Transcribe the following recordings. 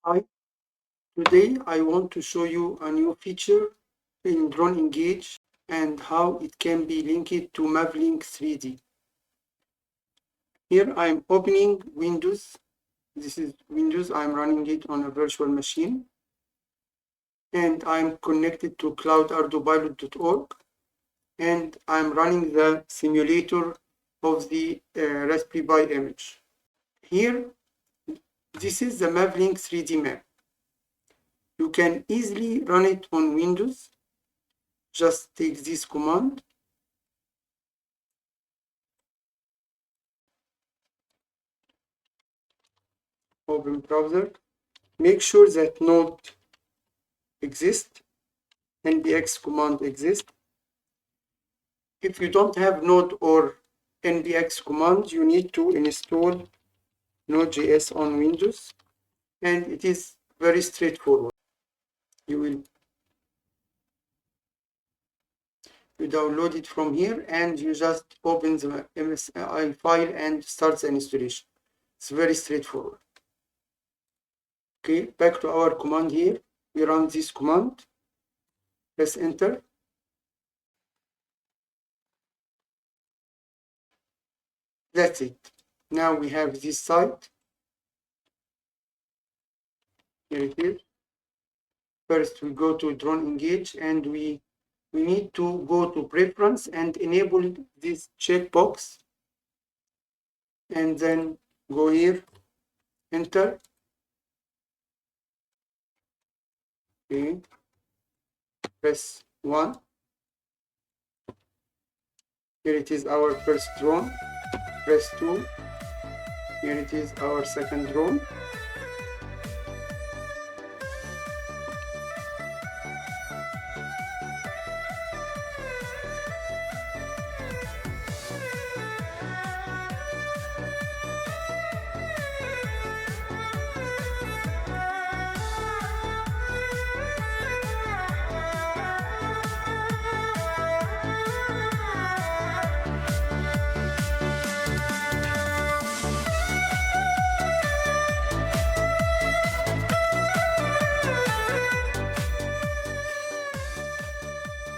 Hi, today I want to show you a new feature in DroneEngage and how it can be linked to MAVLink 3D. Here I'm opening Windows. This is Windows. I'm running it on a virtual machine. And I'm connected to cloudardopilot.org. And I'm running the simulator of the Raspberry Pi image. Here, this is the MAVLink 3D map. You can easily run it on Windows. Just take this command, open browser, make sure that node exists, nbx command exists. If you don't have node or nbx command, you need to install Node.js on Windows, and it is very straightforward. You download it from here and you just open the MSI file and start the installation. It's very straightforward. Okay, back to our command here. We run this command, press enter. That's it. Now we have this site. Here it is. First we go to DroneEngage and we need to go to preference and enable this checkbox, and then go here, enter. Okay, press 1. Here it is our first drone. Press 2. Here it is our second drone.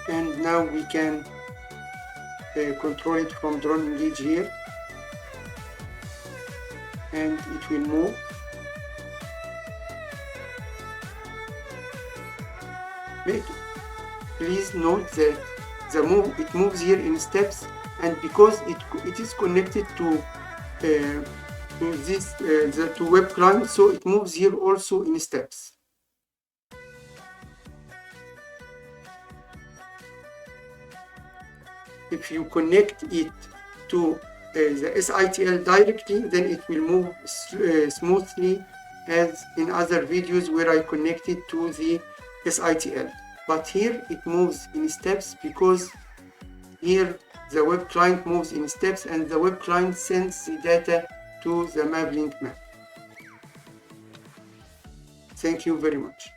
And now we can control it from DroneEngage here, and it will move. Please note that it moves here in steps, and because it is connected to this to web client, so it moves here also in steps. If you connect it to the SITL directly, then it will move smoothly as in other videos where I connected to the SITL. But here it moves in steps because here the web client moves in steps and the web client sends the data to the MAVLink map. Thank you very much.